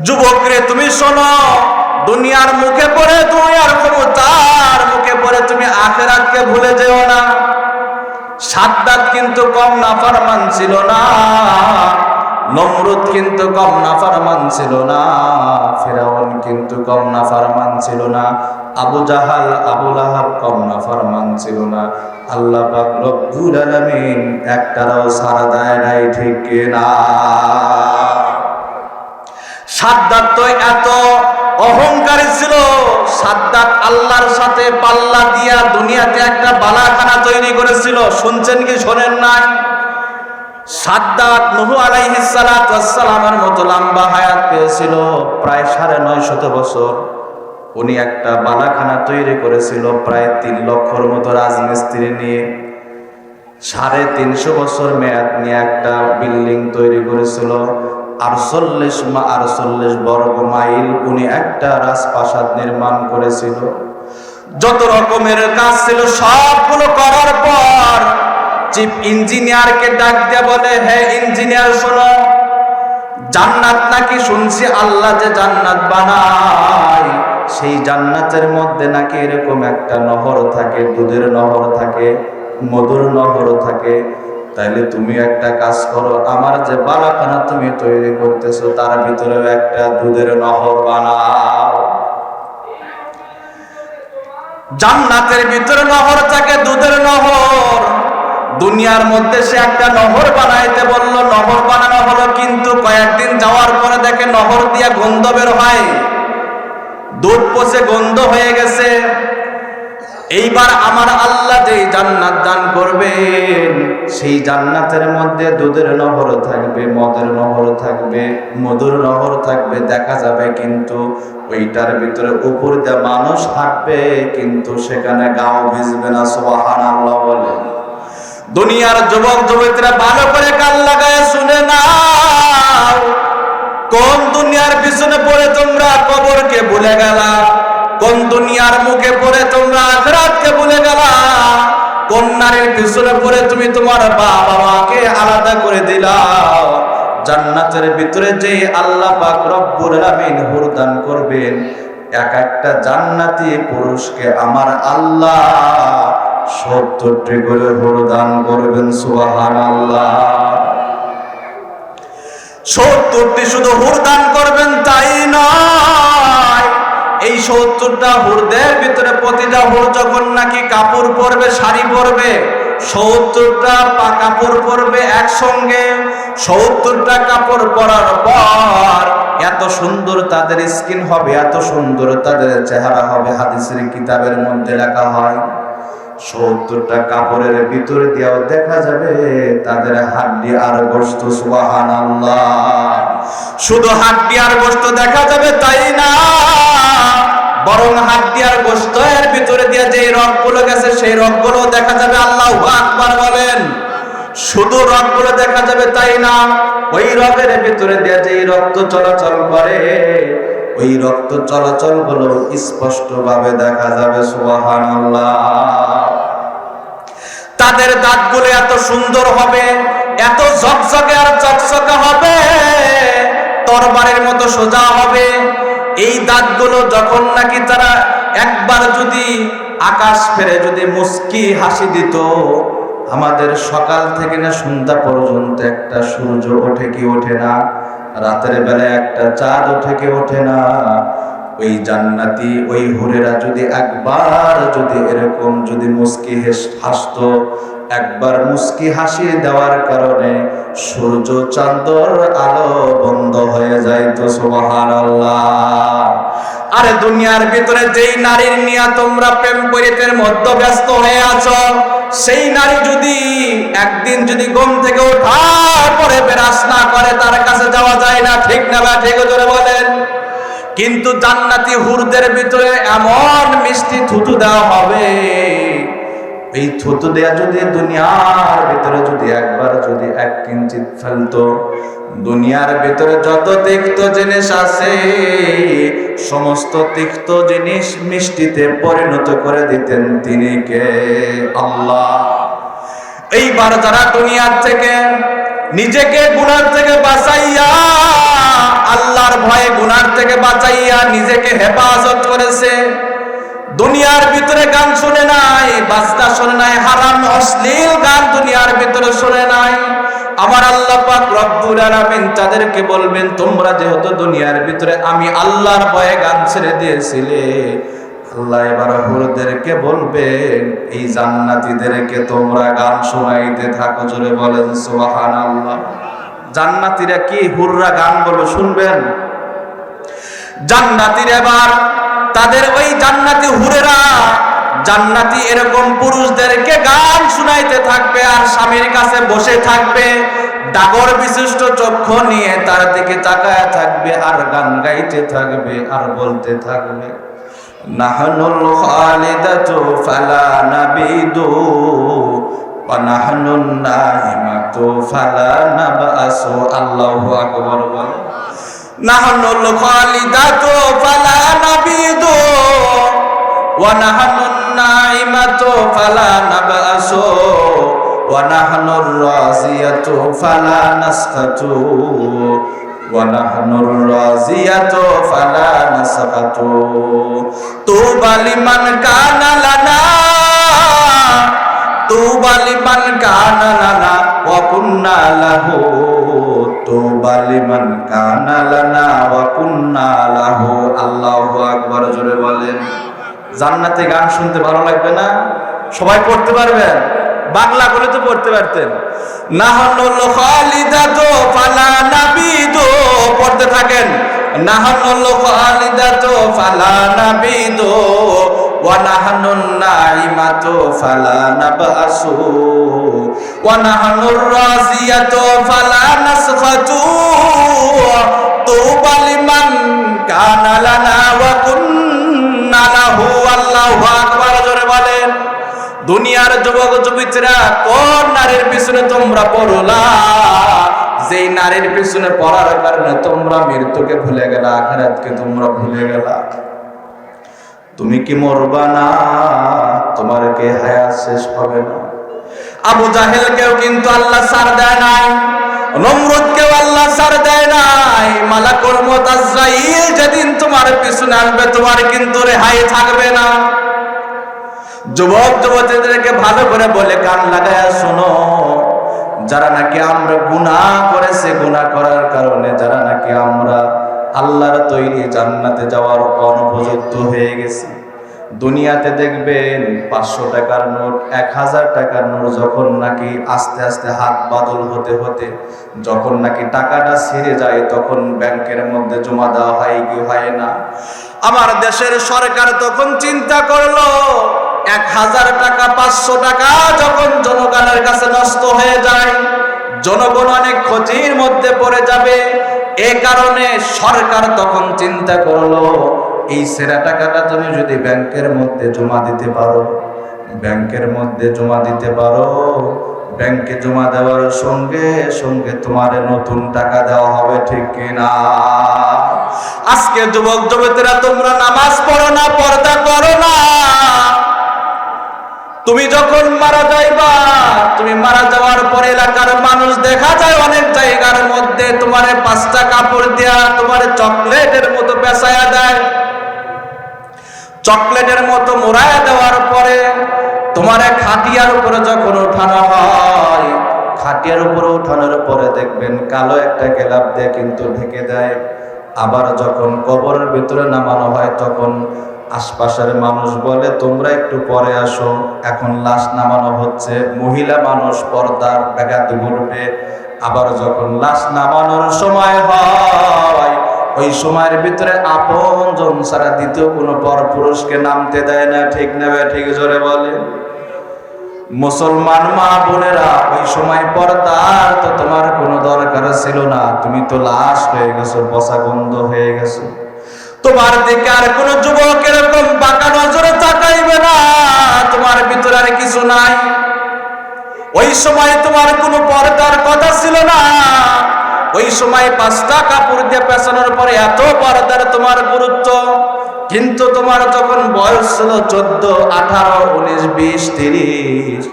যুবক রে তুমি শোনো, দুনিয়ার মুখে পড়ে দুনিয়ার ক্ষমতার মুখে পড়ে তুমি আখিরাতকে ভুলে যেও না। সাদ্দাত কিন্তু কম নাফরমান ছিল না, নমরুদ কিন্তু কম নাফরমান ছিল না, ফিরাউন কিন্তু কম নাফরমান ছিল না, আবু জাহাল আবু লাহাব কম নাফরমান ছিল না। আল্লাহ পাক রব্বুল আলামিন একটারও ছাড় দেয় নাই, ঠিক কি না? সাদ্দাত তো এত অহংকারী ছিল, সাদ্দাত আল্লাহর সাথে পাল্লা দিয়া দুনিয়াতে একটা বালাখানা তৈরি করেছিল। শুনছেন কি শোনেন নাই? সাদ্দাত নূহ আলাইহিস সালাতু ওয়াস সালামের মতো লম্বা হায়াত পেয়েছিল, প্রায় 950 বছর। উনি একটা বালাখানা তৈরি করেছিল প্রায় 3 লক্ষর মতো রাজমিস্ত্রি নিয়ে। 350 বছর মেয়াদ নিয়ে একটা বিল্ডিং তৈরি করেছিল। 48 বর্গ মাইল উনি একটা রাজপ্রাসাদ নির্মাণ করেছিল। যত রকমের কাজ ছিল সবগুলো করার পর চিফ ইঞ্জিনিয়ারকে ডাক দিয়ে বলে, হে ইঞ্জিনিয়ার শোনো, জান্নাত নাকি শুনছি আল্লাহ যে জান্নাত বানায়, সেই জান্নাতের মধ্যে নাকি এরকম একটা নহর থাকে, দুধের নহর থাকে, মধুর নহর থাকে। তাইলে তুমি একটা কাজ করো, আমার যে বালাখানা তুমি তৈরি করতেছো তার ভিতরেও একটা দুধের নহর বানাও। জান্নাতের ভিতরে নহর থাকে, দুধের নহর। দুনিয়ার মধ্যে সে একটা নহর বানাইতে বলল, নহর বানানো হলো, কিন্তু কয়েকদিন যাওয়ার পরে দেখে নহর দিয়ে গন্ধ বের হয়, দুধ পচে গন্ধ হয়ে গেছে। এইবার আমার আল্লাহ যেই জান্নাত দান করবেন, সেই জান্নাতের মধ্যে দুধের নহর থাকবে, মদের নহর থাকবে, মধুর নহর থাকবে, দেখা যাবে কিন্তু ওইটার ভিতরে উপর দিয়ে মানুষ হাঁটবে, কিন্তু সেখানে গাও ভিজবে না। সুবহানাল্লাহ বলে। দুনিয়ার যুবক যুবতীরা ভালো করে কান লাগায় শুনে নাও, কোন দুনিয়ার পিছনে পড়ে তোমরা কবরকে ভুলে গেলা? কোন দুনিয়ার মুখে পড়ে তোমরা আখিরাতকে ভুলে গেলা? কোন নারীর পিছনে পড়ে তুমি তোমার বাবা মাকে আলাদা করে দিলা? জান্নাতের ভিতরে যে আল্লাহ পাক রব্বুল আলামিন হুর দান করবেন, এক একটা জান্নাতি পুরুষকে আমার আল্লাহ 70টি করে হুর দান করবেন। সুবহানাল্লাহ। 70টি শুধু হুর দান করবেন তাই নয়, এই 70টা হুরদের ভিতরে প্রতিটা হুর যখন নাকি কাপড় পরবে, শাড়ি পরবে, 70টা কাপড় পরবে একসঙ্গে। 70টা কাপড় পরার পর এত সুন্দর তাদের স্কিন হবে, এত সুন্দর তাদের চেহারা হবে। হাদিসের কিতাবের মধ্যে লেখা হয় 70টা কাপড়ের ভিতর দিয়েও দেখা যাবে তাদের হাড্ডি আর গোশত। সুবহানাল্লাহ। শুধু হাড্ডি আর গোশত দেখা যাবে তাই না, বরং হাড্ডি আর গোশতের ভিতরে দিয়ে যে রগগুলো গেছে সেই রগগুলো দেখা যাবে। আল্লাহু আকবার বলেন। শুধু রগগুলো দেখা যাবে তাই না, ওই রগের ভিতরে দিয়ে যে রক্ত চলাচল করে, ওই রক্ত চলাচল গুলো স্পষ্ট ভাবে দেখা যাবে। সুবহানাল্লাহ। তাদের দাঁতগুলো এত সুন্দর হবে, এত ঝকঝকে আর চকচকে হবে, তরবারির মতো সোজা হবে। এই দাঁতগুলো যখন নাকি তারা একবার যদি আকাশ ফেরে যদি মুস্কি হাসি দিত, আমাদের সকাল থেকে না সন্ধ্যা পর্যন্ত একটা সূর্য ওঠে কি ওঠে না, রাতের বেলায় একটা চাঁদ ওঠে কি ওঠে না, ওই জান্নাতি ওই হুরেরা যদি একবার যদি এরকম যদি মুস্কি হাসতো, একবার মুস্কি হাসি দেওয়ার কারণে সূর্য চাঁদর আলো বন্ধ হয়ে যাইতো। সুবহানাল্লাহ। আরে দুনিয়ার ভিতরে যেই নারীর নিয়ে তোমরা প্রেম পরিতের মধ্যে ব্যস্ত হয়ে আছো, সেই নারী যদি একদিন যদি ঘুম থেকে ওঠার পরে বিরাস না করে, তার কাছে যাওয়া যায় না, ঠিক না? বা ঠিক জোরে বলেন। কিন্তু জান্নাতি হুরদের ভিতরে এমন মিষ্টি থুতু দেওয়া হবে, এই থুতু দেয়া যদি দুনিয়ার ভিতরে যদি একবার যদি 1 কিঞ্চিত ফেলতো, দুনিয়ার ভিতরে যত তিক্ত জিনিস আছে সমস্ত তিক্ত জিনিস মিষ্টিতে পরিণত করে দিতেন তিনি কে? আল্লাহ। এইবার যারা দুনিয়ার থেকে নিজেকে গুনাহ থেকে বাঁচাইয়া আল্লাহর ভয়ে গুনার থেকে বাঁচাইয়া নিজেকে হেফাজত করেছে। দুনিয়ার ভিতরে গান শুনে নাই, বাজনা শুনে নাই, হারাম অশ্লীল গান দুনিয়ার ভিতরে শুনে নাই। আমার আল্লাহ পাক রব্বুল আলামিন তাদেরকে বলবেন, তোমরা যেহেতু দুনিয়ার ভিতরে আমি আল্লাহর ভয়ে গান ছেড়ে দিয়েছিলে, আল্লাহ এবার হুরদেরকে বলবেন এই জান্নাতীদেরকে তোমরা গান শোনাইতে থাকো। জোরে বলেন সুবহানাল্লাহ। জান্নাতীরা কি হুররা গান বলবে শুনবেন? জান্নাতীরা এবার তাদের ওই জান্নাতি হুরেরা, জান্নাতি এরকম পুরুষদেরকে গান শুনাইতে থাকবে আর স্বামীর কাছে বসে থাকবে, ডাগর বিশিষ্ট চক্ষু নিয়ে তার দিকে তাকায় থাকবে আর গান গাইতে থাকবে আর বলতে থাকবে, নাহনুল খালিদাতু ফালা নাবিদু ওয়া নাহনুন নাইমাতু ফালা নাবআসু। আল্লাহু আকবার। বল, নাহনুল খালিদাতু ফালা নাবিদু ওয়া নাহনুন নাইমাতু ফালা নাবআসু ওয়া নাহনুর রাজিয়াতু ফালা নাসকাতু ওয়া নাহনুর রাজিয়াতু ফালা নাসকাতু। তুবা লিমান কানা লানা, তুবা লিমান কানা লানা ওয়া কুন্না লাহু, তুবা লিমান কানা লানা ওয়া কুন্না লাহু। আল্লাহু আকবার। জোরে বলেন। জান্নাতে গান শুনতে ভালো লাগবে না? সবাই পড়তে পারবেন? বাংলা বলে তো পড়তে পারতেন। নাহনুল খালিদাতু ফালা নাবিদু, পড়তে থাকেন। নাহনুল খালিদাতু ফালা নাবিদু ওয়া নাহনুন নাইমাতু ফালা নাবআসু ওয়া নাহনুর রাজিয়াতু ফালা নাসখাতু। তুবা লিমান কানা লানা ওয়া কুন্না লাহু। আল্লাহু আকবার। জোরে বলেন। দুনিয়ার যুবক যুবতীরা কোন নারীর পিছনে তোমরা পড়লা? যেই নারীর পিছনে পড়ার কারণে তোমরা মৃত্যুকে ভুলে গেলা, আখিরাতকে তোমরা ভুলে গেলা। তুমি কি মরবা না? তোমার কি হায়াত শেষ হবে না? আবু জাহেলকেও কিন্তু আল্লাহ ছাড় দেয় নাই, নমরুদকেও আল্লাহ ছাড় দেয় নাই। মালাকুল মউত আজরাইল যেদিন তোমার পিছনে আসবে তোমার কিন্তু রেহাই থাকবে না। যুবক যুবতীদেরকে ভালো করে বলে কান লাগায়া শোনো, যারা নাকি আমরা গুনাহ করেছে, গুনাহ করার কারণে যারা নাকি আমরা আল্লাহর তৈরি জান্নাতে যাওয়ার অনুপযুক্ত হয়ে গেছি। দুনিয়াতে দেখবেন 500 টাকার নোট, 1000 টাকার নোট যখন নাকি আস্তে আস্তে হাত বদল হতে হতে যখন নাকি টাকাটা ছিঁড়ে যায়, তখন ব্যাংকের মধ্যে জমা দেওয়া হয় কি হয় না? আমার দেশের সরকার তখন চিন্তা করলো 1000 টাকা 500 টাকা যখন জনগণের কাছে নষ্ট হয়ে যায়, জনগণ অনেক ক্ষতির মধ্যে পড়ে যাবে। এ কারণে সরকার তখন চিন্তা করলো এই সেরা টাকাটা তুমি যদি ব্যাংকের মধ্যে জমা দিতে পারো, ব্যাংকের মধ্যে জমা দিতে পারো, ব্যাংকে জমা দেওয়ার সঙ্গে সঙ্গে তোমার নতুন টাকা দেওয়া হবে। ঠিক কিনা? আজকে যুবক যুবতীরা তোমরা নামাজ পড়ো না, পর্দা করো না। তুমি যখন মারা যাইবা, তুমি মারা যাওয়ার পরে এলাকার মানুষ দেখা যায় অনেক জায়গার মধ্যে তোমারে 5টা কাপড় দেয়া, তোমারে চকলেটের মতো পেঁচায়া দেয়। চকলেটের মতো মোড়ায়া দেওয়ার পরে তোমারে খাটিয়ার উপরে যখন ওঠানো হয়, খাটিয়ার উপরে ওঠানোর পরে দেখবেন কালো একটা গেলাপ দিয়ে কিন্তু ঢেকে দেয়। আবার যখন কবরের ভিতরে নামানো হয় তখন আশপাশের মানুষ বলে তোমরা একটু পরে আসো, এখন লাশ নামানো হচ্ছে। মহিলা মানুষ পর্দার ব্যাঘাত ঘটবে। আবার যখন লাশ নামানোর সময় হয়, ওই সময়ের ভিতরে আপনজন ছাড়া দ্বিতীয় কোনো পরপুরুষকে নামতে দেয় না। ঠিক নেবে? ঠিক জোরে বলে। মুসলমান মা বোনেরা, ওই সময় পর্দার তো তোমার কোনো দরকার ছিল না। তুমি তো লাশ হয়ে গেছো, পচা গন্ধ হয়ে গেছো। তোমার দিকে আর কোন যুবক এরকম বাঁকা নজরে তাকাইবে না। তোমার ভিতরে আর কিছু নাই। ওই সময় তোমার কোনো পর্দার কথা ছিল না। ওই সময় 5টা কাপড় দিয়ে পেছানোর পরে এত পর্দার তোমার গুরুত্ব। কিন্তু তোমার যখন বয়স ছিল 14, 18, 19, 20, 30,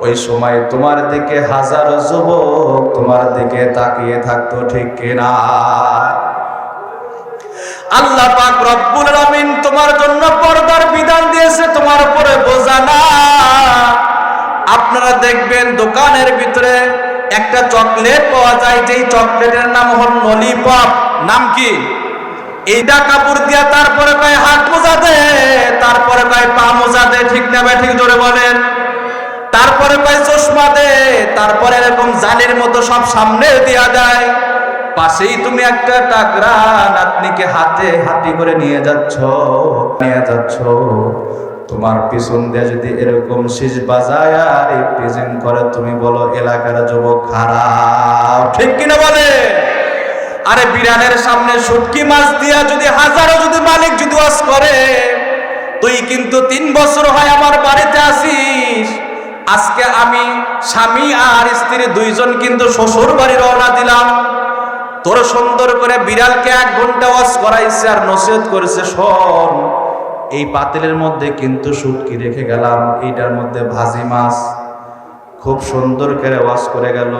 ওই সময় তোমার দিকে হাজারো যুবক তোমার দিকে তাকিয়ে থাকতো, ঠিক কিনা? আল্লাহ পাক রব্বুল আলামিন তোমার জন্য পর্দার বিধান দিয়েছে, তোমার উপরে বোঝা না। আপনারা দেখবেন দোকানের ভিতরে একটা চকলেট পাওয়া যায়, যেই চকলেটের নাম হল ললিপপ। নাম কি? এইটা কাপড় দিয়া তারপরে কয় হাত মোজা দে, তারপরে কয় পা মোজা দে, ঠিক না ভাই? ঠিক জোরে বলেন। তারপরে কয় চশমা দে, তারপরে এরকম জালের মতো সব সামনে দিয়া দেয়। পাশেই তুমি একটা টাকরা নাতনিকে হাতে হাতি করে নিয়ে যাচ্ছ। তোমার পিছন দিয়ে যদি এরকম শীষ বাজায় আর প্রেজেন্ট করে, তুমি বলো এলাকার যুবক খারাপ, ঠিক কিনা বলে? আরে বিরানের সামনে শুটকি মাছ দিয়া যদি হাজারো যদি মালিক যদি ওয়াজ করে, তুই কিন্তু 3 বছর হয় আমার বাড়িতে আসিস। আজকে আমি স্বামী আর স্ত্রী দুইজন কিন্তু শ্বশুর বাড়ি রওনা দিলাম। তোর সুন্দর করে বিড়ালকে 1 ঘন্টা ওয়াজ করাইছে আর নসিহত করেছে, শোন এই পাতিলের মধ্যে কিন্তু শুটকি রেখে গেলাম, এইটার মধ্যে ভাজি মাছ। খুব সুন্দর করে ওয়াজ করে গেল।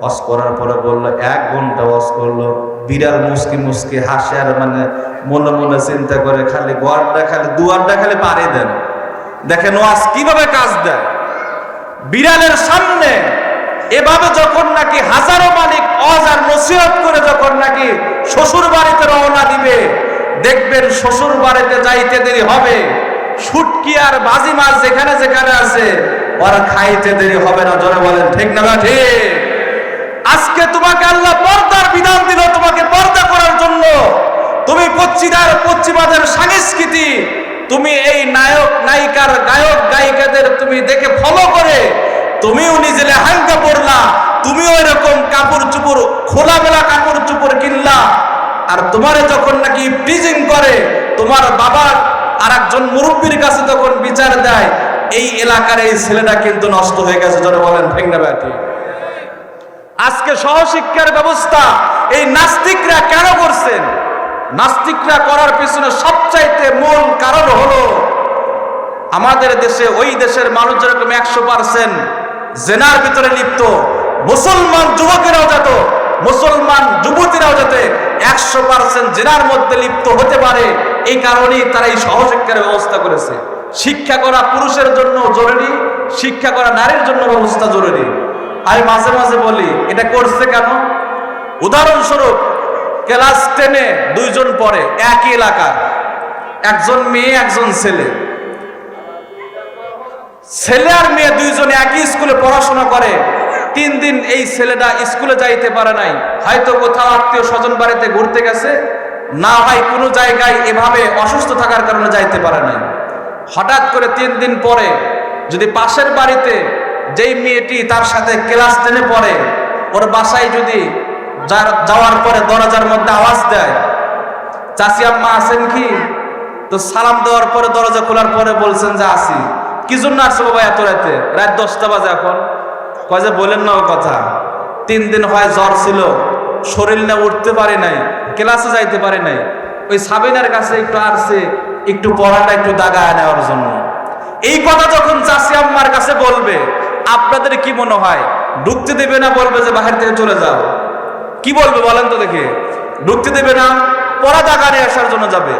ওয়াজ করার পরে বললো 1 ঘন্টা ওয়াজ করলো। বিড়াল মুসকি মুসকি হাসে আর মানে মনে মনে চিন্তা করে খালি গোয়ারটা খালি দুয়ারটা খালি পাড়ি দেন। দেখেন ওয়াজ কিভাবে কাজ দেয়। বিড়ালের সামনে এভাবে যখন নাকি হাজারো মালিক ওয়াজ আর নসিহত করে যখন নাকি শ্বশুর বাড়িতে রওনা দিবে, দেখবেন শ্বশুর বাড়িতে যাইতে দেরি হবে। শুটকি আর ভাজি মাছ যেখানে যেখানে আছে ওরা খাইতে দেরি হবে না। জোরে বলেন ঠিক না? ঠিক। আজকে তোমাকে আল্লাহ পর্দার বিধান দিল, তোমাকে পর্দা করার জন্য। তুমি পশ্চিমাদের সংস্কৃতি, তুমি এই নায়ক নায়িকার গায়ক গায়িকাদের তুমি দেখে ফলো করে তুমিও নিজে লেহেঙ্গা পরলা, তুমিও এরকম কাপড় চুপড় খোলামেলা কাপড় চুপড় কিনলা। আর তোমারে যখন নাকি প্রিজিং করে তোমার বাবা আর একজন মুরব্বীর কাছে তখন বিচার দেয়, এই এলাকার এই ছেলেটা কিন্তু নষ্ট হয়ে গেছে। জোরে বলেন ঠিক না? ব্যাটি আজকে সহশিক্ষার ব্যবস্থা এই নাস্তিকরা কেন করছেন? নাস্তিকরা করার পিছনে সবচাইতে মূল কারণ হলো আমাদের দেশে ওই দেশের মানুষ যেরকম 100% জেনার ভিতরে লিপ্ত, মুসলমান যুবকেরাও যাতে, মুসলমান যুবতীরাও যাতে 100% জেনার মধ্যে লিপ্ত হতে পারে, এই কারণেই তারা এই সহশিক্ষার ব্যবস্থা করেছে। শিক্ষা করা পুরুষের জন্য জরুরি, শিক্ষা করা নারীর জন্য ব্যবস্থা জরুরি। আমি মাঝে মাঝে বলি এটা করছে কেন? উদাহরণস্বরূপ ক্লাস 10-এ 2 জন পড়ে একই এলাকার, একজন মেয়ে একজন ছেলে। ছেলে আর মেয়ে 2 জন একই স্কুলে পড়াশোনা করে। 3 দিন এই ছেলেটা স্কুলে যাইতে পারে নাই, হয়তো কোথাও আত্মীয় স্বজন বাড়িতে ঘুরতে গেছে, না হয় কোনো জায়গায় এভাবে অসুস্থ থাকার কারণে যাইতে পারে নাই। হঠাৎ করে 3 দিন পরে যদি পাশের বাড়িতে যেই মেয়েটি তার সাথে ক্লাস 10-এ পড়ে, ওর বাসায় যদি যাওয়ার পরে দরজার মধ্যে আওয়াজ দেয়, চাচি আম্মা আছেন কি? তো সালাম দেওয়ার পরে দরজা খোলার পরে বলছেন যে আসি। কি জন্য আসছে বাবা এত রাতে? রাত 10টা বাজে এখন। কয় যে বলেন না ও কথা, 3 দিন হয় জ্বর ছিল, শরীর না উঠতে পারে নাই, ক্লাসে যাইতে পারে নাই। ওই সাবিনার কাছে একটু আসছে একটু পড়াটা একটু দাগায় নেওয়ার জন্য। এই কথা যখন চাচি আম্মার কাছে বলবে, আপনাদের কি মনে হয় ঢুকতে দেবে না বলবে যে বাহির থেকে চলে যাও? কি বলবে বলেন তো দেখে? ঢুকতে দেবে না, পড়া দেখা নিয়ে আসার জন্য যাবে,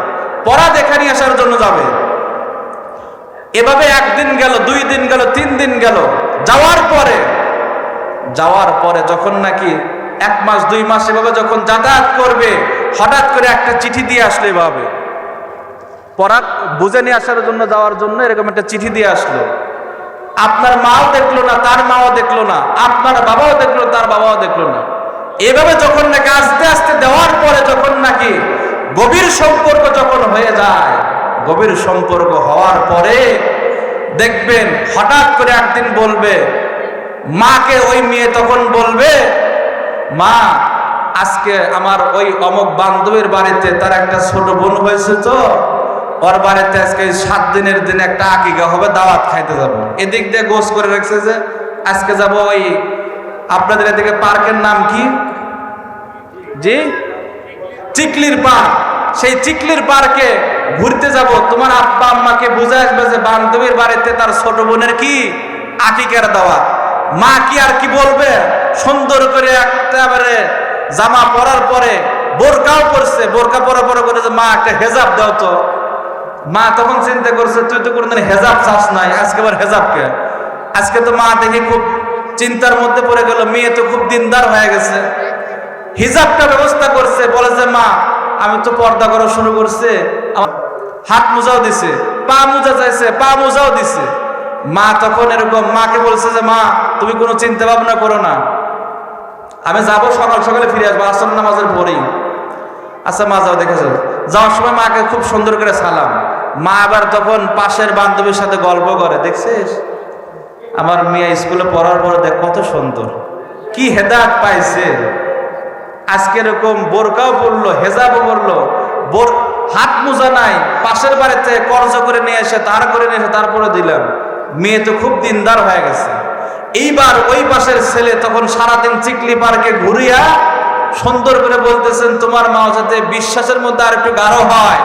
পড়া দেখা নিয়ে আসার জন্য যাবে। এভাবে 1 দিন গেল, 2 দিন গেল, 3 দিন গেল। যাওয়ার পরে যখন নাকি 1 মাস 2 মাস এভাবে যখন যাতায়াত করবে, হঠাৎ করে একটা চিঠি দিয়ে আসলো। এভাবে পড়া বুঝে নিয়ে আসার জন্য যাওয়ার জন্য এরকম একটা চিঠি দিয়ে আসলো। আপনার মাও দেখলো না, তার মাও দেখলো না, আপনার বাবাও দেখলো, তার বাবাও দেখলো না। এভাবে যখন নাকি আস্তে আস্তে দেওয়ার পরে যখন নাকি গভীর সম্পর্ক যখন হয়ে যায়, গভীর সম্পর্ক হওয়ার পরে দেখবেন হঠাৎ করে একদিন বলবে মাকে, ওই মেয়ে তখন বলবে, মা আজকে আমার ওই অমুক বান্ধবীর বাড়িতে তার একটা ছোট বোন হয়েছে, তো ওর বাড়িতে আজকে 7 দিনের দিন একটা আকিকা হবে, দাওয়াত খাইতে যাব। এদিক দিয়ে গোস করে রাখছে যে আজকে যাব ওই আপনাদের এদিকে পার্কের নাম কি? জি, চিকলির পার্ক। সেই চিকলির পার্কে ঘুরতে যাব। তোমার আব্বা আম্মাকে বুঝে আসবে যে বান্ধবীর বাড়িতে তার ছোট বোনের কি আকিকার দাওয়াত। মা কি আর কি বলবে, সুন্দর করে একেবারে জামা পরার পরে বোরকাও পরছে, বোরকা পরা পরে করে যে মা একটা হেজাব দাও তো। মা তখন চিন্তা করছে তুই তো কোনদিন হেজাব চাস নাই, আজকে আবার হেজাবকে। আজকে তো মা দেখি খুব চিন্তার মধ্যে পড়ে গেল, মেয়ে তো খুব দিনদার হয়ে গেছে, হিজাবটা ব্যবস্থা করছে। বলে যে মা আমি তো পর্দা করা শুরু করছে, হাত মোজাও দিছে, পা মোজা চাইছে, পা মোজাও দিছে। মা তখন এরকম মাকে বলছে যে মা তুমি কোনো চিন্তা ভাবনা করো না, আমি যাবো সকাল সকালে ফিরে আসবো আসর নামাজের পরেই। আচ্ছা মা যাও, দেখে যাও। যাওয়ার সময় মাকে খুব সুন্দর করে সালাম। মা আবার তখন পাশের বান্ধবীর সাথে গল্প করে, দেখছিস আমার মেয়ে স্কুলে পড়ার পরে দেখ কত সুন্দর, কি হেদায়েত পাইছে, আজকে এরকম বোরকাও পরলো, হেজাবও পরলো, হাত মোজা নাই, পাশের বাড়িতে কর্জ করে নিয়ে এসে তারপরে দিলাম। মেয়ে তো খুব দিনদার হয়ে গেছে। এইবার ওই পাশের ছেলে তখন সারাদিন চিকলি পার্কে ঘুরিয়া সুন্দর করে বলতেছেন তোমার মা যাতে বিশ্বাসের মধ্যে আর একটু গাঢ় হয়।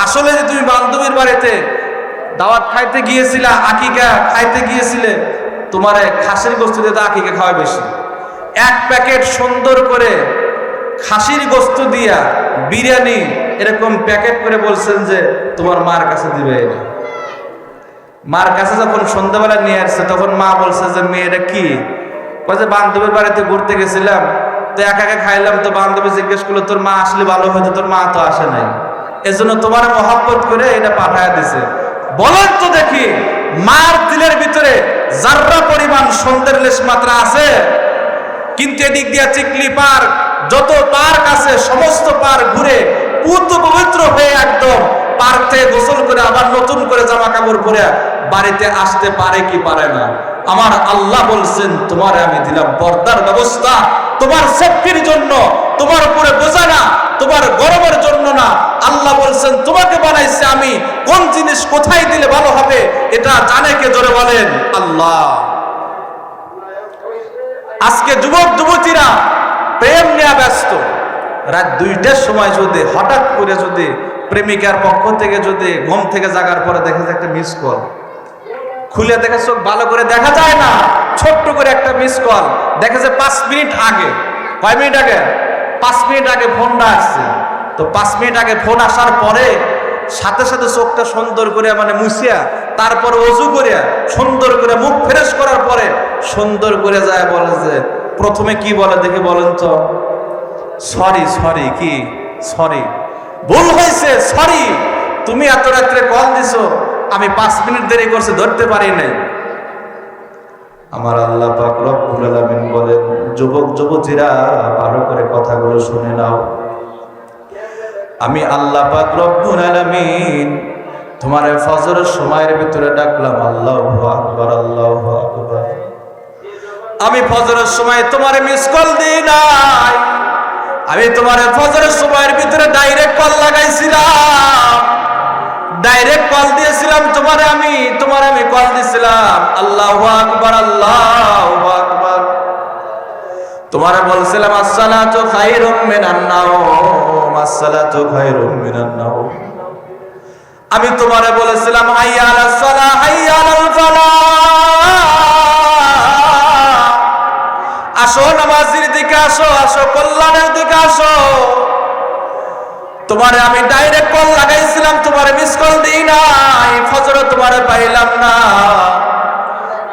আসলে যে তুমি বান্ধবীর বাড়িতে দাওয়াত খাইতে গিয়েছিলা, আকিকা খাইতে গিয়েছিলে, তোমার খাসির গোস্ত দিয়ে আকিকা খাওয়া বেশি। এক প্যাকেট সুন্দর করে খাসির গোস্ত দিয়া বিরিয়ানি এরকম প্যাকেট করে বলছেন যে তোমার মার কাছে দিবে। মার কাছে যখন সন্ধ্যাবেলা নিয়ে আসছে তখন মা বলছে যে মেয়েটা কি, যে বান্ধবীর বাড়িতে ঘুরতে গেছিলাম তো একা একা খাইলাম, তো বান্ধবী জিজ্ঞেস করলো তোর মা আসলে ভালো হয়তো, তোর মা তো আসে নাই, এজন্য তোমার মহব্বত করে এটা পাঠায় দিছে। বলেন তো দেখি মার দিলের ভিতরে যার্রা পরিমাণ সন্দেহের লেশ মাত্রা আছে? কিন্তু এদিক দিয়া চিকলি পার্ক যত পার্ক আছে সমস্ত পার্ক ঘুরে পুত পবিত্র হয়ে একদম পার্ক থেকে গোসল করে আবার নতুন করে জামা কাপড় পরে বাড়িতে আসতে পারে কি পারে না? আমার আল্লাহ বলছেন তোমারে আমি দিলাম পর্দার ব্যবস্থা, তোমার সেফটির জন্য, তোমার উপরে বোঝা না, তোমার গরমের জন্য না। আল্লাহ বলছেন তোমাকে বানাইছে আমি, কোন জিনিস কোথায় দিলে ভালো হবে এটা জানে কে? জোরে বলেন আল্লাহ। আজকে যুবক যুবতীরা প্রেম নিয়ে ব্যস্ত। রাত 2টার সময় যদি হঠাৎ করে যদি প্রেমিকার পক্ষ থেকে যদি ঘুম থেকে জাগার পরে দেখে যে একটা মিস কল, খুলে দেখে চোখ ভালো করে দেখা যায় না, ছোট্ট করে একটা মিস কল দেখে যে 5 মিনিট আগে, কয় মিনিট আগে? 5 মিনিট আগে ফোনটা আসছে। তো 5 মিনিট আগে ফোন আসার পরে সাথে সাথে চোখটা সুন্দর করে মুছিয়া তারপর অজু করিয়া সুন্দর করে মুখ ফ্রেশ করার পরে সুন্দর করে যায় বলে যে প্রথমে কি বলে দেখে বলেন তো? সরি। সরি কি? সরি, ভুল হয়েছে, সরি, তুমি এত রাত্রে কল দিছো, আমি 5 মিনিট দেরি করছি, ধরতে পারি নাই। আমার আল্লাহ পাক রব্বুল আলামিন বলেন যুবক যুবতীরা ভালো করে কথাগুলো শুনে নাও। আমি আল্লাহ পাক রব্বুল আলামিন তোমার ফজরের সময়ের ভিতরে ডাকলাম আল্লাহু আকবার, আল্লাহু আকবার। আমি ফজরের সময় তোমার মিস কল দিই নাই, আমি তোমার ফজরের সময়ের ভিতরে ডাইরেক্ট কল লাগাইছিলাম, ডাইরেক্ট কল দিয়েছিলাম তোমারে আমি কল দিছিলাম আল্লাহু আকবার, আল্লাহু আকবার। তোমারে বলছিলাম আসসালাতু খায়রুম মিনান নাওম, আসসালাতু খায়রুম মিনান নাওম। আমি তোমারে বলেছিলাম হাইয়া আলাস সালাহ, হাইয়া আলাল ফালাহ, আসো নামাজের দিকে আসো, আসো কল্যাণের দিকে আসো। তোমারে আমি ডাইরেক্ট কল লাগাইছিলাম, তোমারে মিস কল দিই নাই। ফজরে তোমারে পাইলাম না,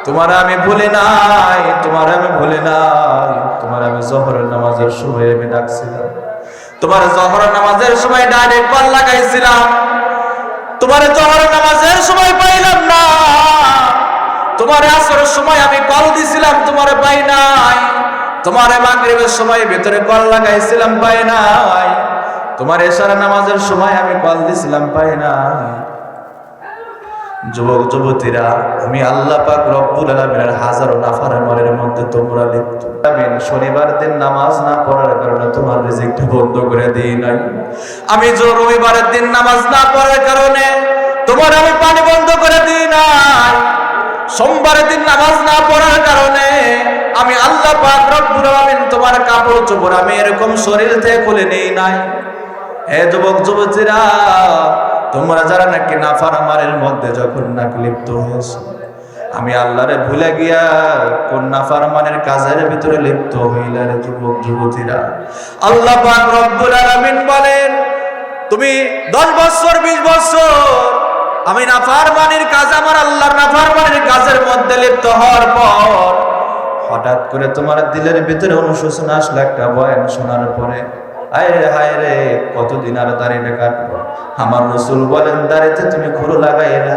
তোমারে আমি ভুলি নাই, তোমারে আমি ভুলি নাই। তোমারে আমি জোহরের নামাজের সময় আমি ডাকছিলাম, তোমারে জোহরের নামাজের সময় ডাইরেক্ট কল লাগাইছিলাম, তোমারে জোহরের নামাজের সময় পাইলাম না। তোমারে আসরের সময় আমি কল দিছিলাম, তোমারে পাই নাই। তোমারে মাগরিবের সময় ভিতরে কল লাগাইছিলাম, পাই নাই। তোমার এশার নামাজের সময় আমি কল দিছিলাম, পাই নাই। যুবক যুবতীরা আমি আল্লাহ পাক রব্বুল আলামিনের হাজারো নাফরমানের মধ্যে তোমরা লিপ্ত। আমিন। শনিবার দিন নামাজ না পড়ার কারণে তোমার রিজিকটা বন্ধ করে দিই নাই। আমি রবিবারের দিন নামাজ না পড়ার কারণে তোমার আমি পানি বন্ধ করে দিই নাই। সোমবারের দিন নামাজ না পড়ার কারণে আমি আল্লাহ পাক রব্বুল আলামিন তোমার কাপড় চোপড় আমি এরকম শরীর থেকে খুলে নেই নাই। হে যুবক যুবতীরা তোমরা যারা নাকি নাফরমানের মধ্যে যখন নাকি লিপ্ত হয়েছে, আমি আল্লাহরে ভুলে গিয়া কোন নাফরমানের কাজের ভিতরে লিপ্ত হইলা রে যুবক যুবতীরা। আল্লাহ পাক রব্বুল আলামিন বলেন, তুমি 10 বছর 20 বছর আমি নাফরমানির কাজ, আমার আল্লাহর নাফরমানির কাজের মধ্যে লিপ্ত হওয়ার পর হঠাৎ করে তোমার দিলের ভিতরে অনুশোচনা আসলে একটা বয়ান শোনার পরে, হায় রে কতদিন আর দাড়িটা কাটবো। আমার রাসূল বলেন, দাড়িতে তুমি খুর লাগাইলা,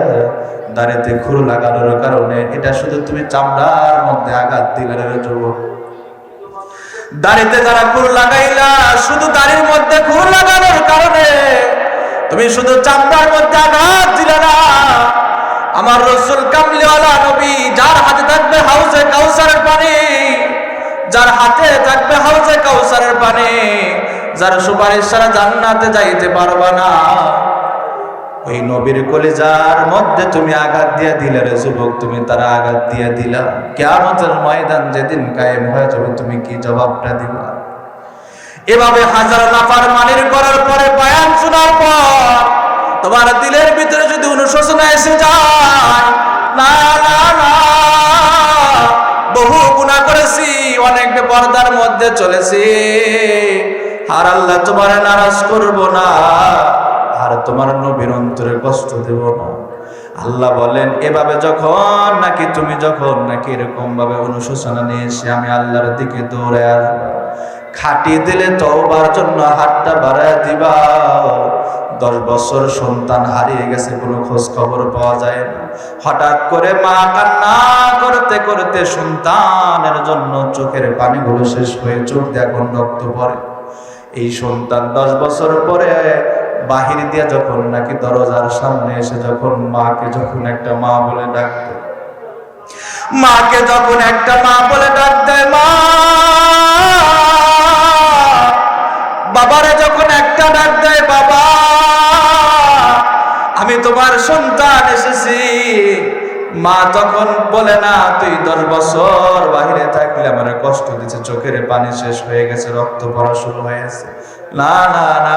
দাড়িতে খুর লাগানোর কারণে এটা শুধু তুমি চামড়ার মধ্যে আঘাত দিলে রে যুবক। দাড়িতে যারা খুর লাগাইলা, শুধু দাড়ির মধ্যে খুর লাগানোর কারণে তুমি শুধু চামড়ার মধ্যে আঘাত দিলে না। আমার রাসূল কামলিওয়ালা নবী, যার হাতে থাকবে হাউজে কাউসারের পানি, যার হাতে থাকবে হাউজে কাউসারের পানি, যার সুপারিশ ছাড়া জান্নাতে যাইতে পারবা না, ওই নবীর কলিজার মধ্যে তুমি আঘাত দিয়ে দিলে রে যুবক। তুমি তারা আঘাত দিয়ে দিলা, কিয়ামতের ময়দান যেদিন কায়েম হয়ে যাবে তুমি কি জবাবটা দিবা? এভাবে হাজার নাফরমানির করার পরে, বয়ান শোনার পর তোমার দিলের ভিতরে যদি অনুশোচনা এসে যায়, না না না বহু গুনাহ করেছি, অনেক পর্দার মধ্যে চলেছি, আর আল্লাহ তোমার নারাজ করব না, আর তোমার নবীর অন্তরে কষ্ট দেব না। আল্লাহ বলেন, এভাবে যখন নাকি তুমি যখন নাকি এরকম ভাবে অনুশোচনা নিয়ে এসে আমি আল্লাহর দিকে দৌড়ে আসবা, খাটি দিলে তওবার জন্য হাতটা বাড়ায় দিবা। 10 বছর সন্তান হারিয়ে গেছে, কোনো খোঁজ খবর পাওয়া যায় না। হঠাৎ করে মা কান্না করতে করতে সন্তানের জন্য চোখের পানিগুলো শেষ হয়ে চোখ দিয়ে এখন রক্ত পড়ে। এই সন্তান 10 বছর পরে বাহির দিয়া যখন নাকি দরজার সামনে এসে যখন মাকে যখন একটা মা বলে ডাক দেয়, মাকে যখন একটা মা বলে ডাক দেয়, মা বাবারে যখন একটা ডাক দেয়, বাবা আমি তোমার সন্তান এসেছি, মা তখন বলে না, তুই 10 বছর বাহিরে থাকলে আমার কষ্ট দিচ্ছে, চোখের পানি শেষ হয়ে গেছে, রক্ত পড়া শুরু হয়ে গেছে, না না না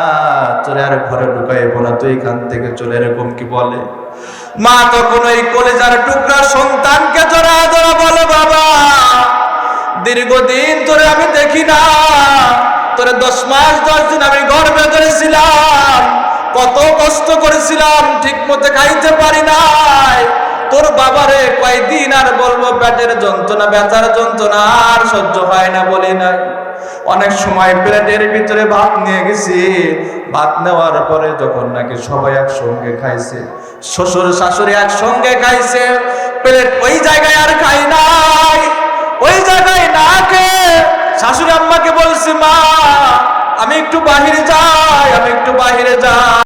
তোরে আর ঘরে ঢুকাইবো না, তুই এখান থেকে চলে, এরকম কি বলে? মা তখন ওই কলেজার টুকরা সন্তানকে জড়া জড়া বলে, বাবা দীর্ঘদিন তোরে আমি দেখি না, তোরে 10 মাস 10 দিন আমি গর্ভে ধরেছিলাম, কত কষ্ট করেছিলাম, ঠিক মতো খাইতে পারি নাই, তোর বাবারে কয়দিন আর বলবো, পেটের যন্ত্রণা ব্যথার যন্ত্রণা আর সহ্য হয় না বলি নাই। অনেক সময় প্লেটের ভিতরে ভাত নিয়ে গেছি, ভাত নেওয়ার পরে যখন নাকি সবাই একসঙ্গে খাইছে, শ্বশুর শাশুড়ি একসঙ্গে খাইছে, প্লেট ওই জায়গায় আর খাই নাই, ওই জায়গায় না খেয়ে শাশুড়ি আম্মাকে বলছি, মা আমি একটু বাহিরে যাই, আমি একটু বাহিরে যাই।